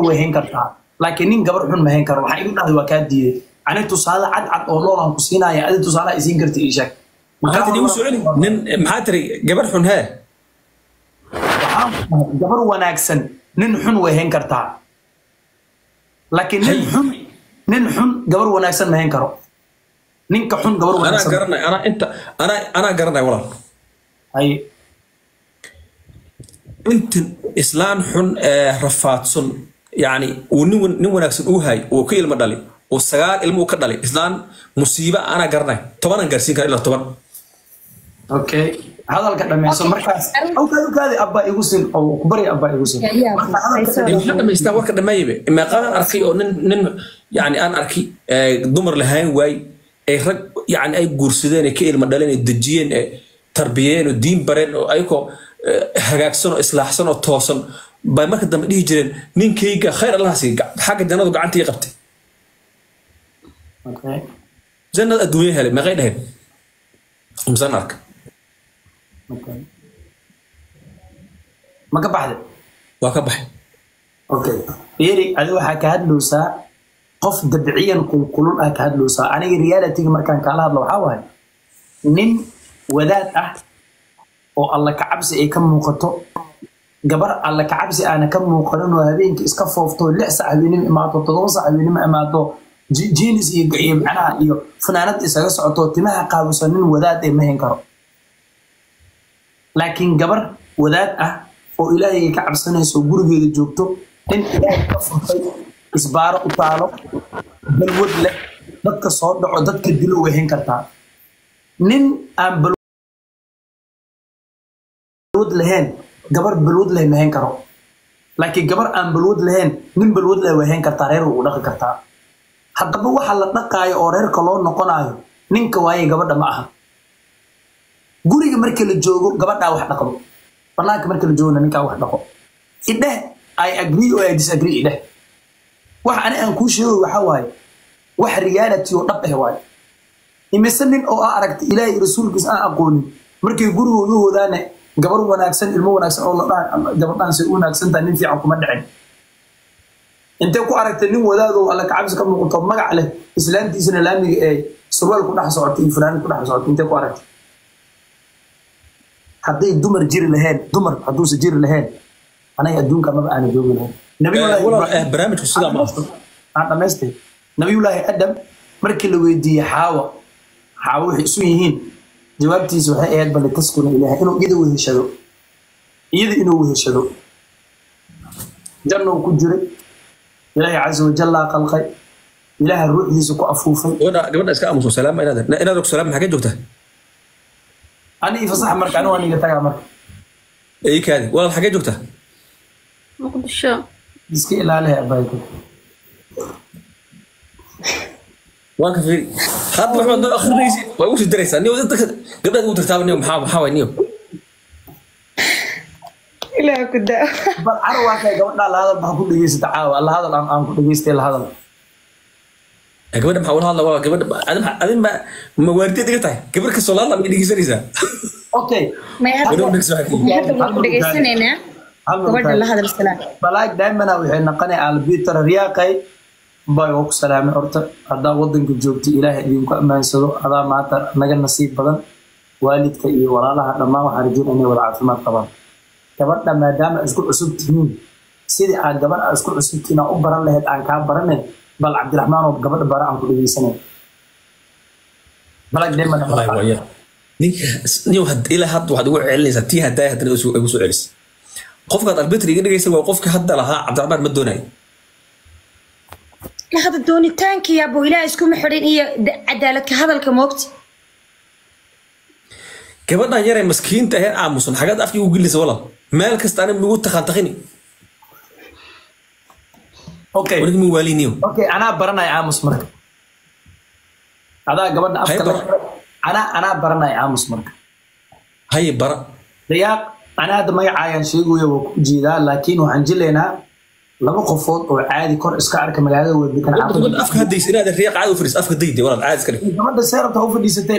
وهين كرتا لكن نين قبر حن مهين كرو waxaan igu dhahday waa ka diiday aniga tusaale cad oo loolan ku siinaya adii tusaale isiin kartay ii sheeg maxaa tiri su'aali nin maxaa tiri gabar xun haa gabar wanaagsan nin xun weheen kartaa laakiin nin xun gabar wanaagsan ma heen karo ninka xun gabar wanaagsan ana garanay walaal ay inta islaan xun rafaadsan yani uu nin wanaagsan uu hay oo ka ilmo dhali oo sagaal ilmo ka dhali islaan musiiba ana garanay 10 gaarsiin kara ilaa 10 okay hadalka dhameyso markaas aw kaadi abba igu sin oo bari abba igu sin dhameysta warka dhameeybe ma qaan arki oo nin yani aan arki dumar lahayn way ay rag yani ay guursadeen ka ilmo dhaleen dajiyeen tarbiyeen oo diin bareen oo ayko hagaagsan oo islaaxsan oo toosan bay marka dambe dhigi jireen ninkayga khayr Allah si xaga jannadu gacantii qabtay okay jannada adduunyaha hele ma qeydeen umsan arka okay ma ka baxday waa ka baxay okay yiri adiga waxa ka hadloosaa qof dabciyan kulul ah ka hadloosaa aniga reality markaan kala hadlo waxa waay nin wadaad ah oo alla ka cabsi ay ka muuqato gabar alla ka cabsi aana ka muuqanin oo habeenkii iska foofto 6 saac habeenimo imaato 7 saac habeenimo imaato jeans iyo macnaha iyo fanaanad isaga socoto timaha qaawisan nin wadaad ay ma heen karo laakiin gabar wadaad ah oo ilaahay ka cabsanayso gurigeeda joogto in ilaahay ka furtay isbaaro u taalo balwad leh dadka soo dhaco dadka dilo way heen kartaa nin aan balwad lahayn gabar balwad leh ma heen karo laakiin gabar aan balwad lahayn nin balwad leh way heen kartaa reer uu dhaqi kartaa haddaba waxa la dhaqaayo oo reerka loo noqonayo ninka waaye gabadha ma aha guriga markii la joogo gabadha wax dhaqdo banaanka markii la joogo ninka wax dhaqo ideh I agree or I disagree ideh wax aan ku sheego waxa waaye wax reality oo dhab ah waaye imise nin oo aragtay ilaahay rasuulkiisa aan aqoonin markii gurigooda wadaana gabar wanaagsan ilmo wanaagsan oo la dhahay gabadhan si wanaagsan tahay nin fiican kuma dhicin inta ku aragtay nin wadaad oo alla ka cabsi ka muuqato magac leh islaantiisana laamiga ee surwaal ku dhax socotay fulaan ku dhax socotay inta ku aragtay haddii dumar jiri lahayn dumar hadduu si jiri lahayn anaga adduunka ma aan joogin nabiyullaahi barnaamijku sida ma aan dhameystay nabiyullaahi adam markii la weydiiyay xaawa waxay isu yihiin jawaabtiisu waxay ahayd bal taskuna ilaahay inuu iyada inuu weheshado janno ku jiray ilaahay azza wa jalla khalqay ilaahay ruuxiisa ku afuufay gabadha iska aamuso salaam inaad ku salaam maxaa joogtaa ani fasax marka anu aniga tagaa marka ay kaadi walaal xagee joogtaa muqdisho iska ilaalihay abayku waan ka fiiri hadda waxaan dad akhrinaysi way u diraysaa niyo dadka gabadha u tirtaaba niyo maxaa way niyo ilaa ku daa bal arwaa ka gabadha la hadal baa ku dhageysata caawa la hadal aan ku dhageystay la hadal gabadha maxaa wala hadla wala gabadha adin ma waartay diga tahay gabar ka soo laadla ma dhageysanaysaa okay ma hadda ku dhageysanayna gabadha la hadal salaam balaag daimana waxay naqanay albiter riyaaqay bay oo ku salaamay horta hadda wadanka joogtay ilaahay idinku amaansado adaa maanta naga nasiib badan waalidka iyo walaalaha dhammaan waxaan rajaynayaa inay wada caafimaad qabaan gabadha maadaama isku cusub tihiin sidii aad gabadha isku cusub tihiin u baran lahayd aan kaa baranay bal Cabdiraxmaan oo gabadha bara aan ku dhageysanay balaag daimana niyo ila hadda waxaad ugu celinaysaa tii hadda hadana ugu soo celis qofka albitri iga dhageysan waa qofka hadda lahaa Cabdiraxmaan ma doonayo la hada doonitaanka ya buu ilaahay isku maxrin iyo cadaalad ka hadalka moogti gabadhan yar ee maskiinta ah aamusan xagad afkii ugu gelisay walaal meel kasta aan ugu taqaantaqini okay waliga min waaliniyo okay ana baranay aamus marka adaa gabadha afka ana baranay aamus marka hay bara riyaaq ana hada magacaayan sheegayo waa ku jeedaa laakiin waxaan jileynaa laba qofood oo caadi kor iska arka magaalada weyn kan afka hadaysa inaad riyaaq caadi u fadhiis afka dayday walaal caadi iska dhig gabadha seerta u fadhiisatay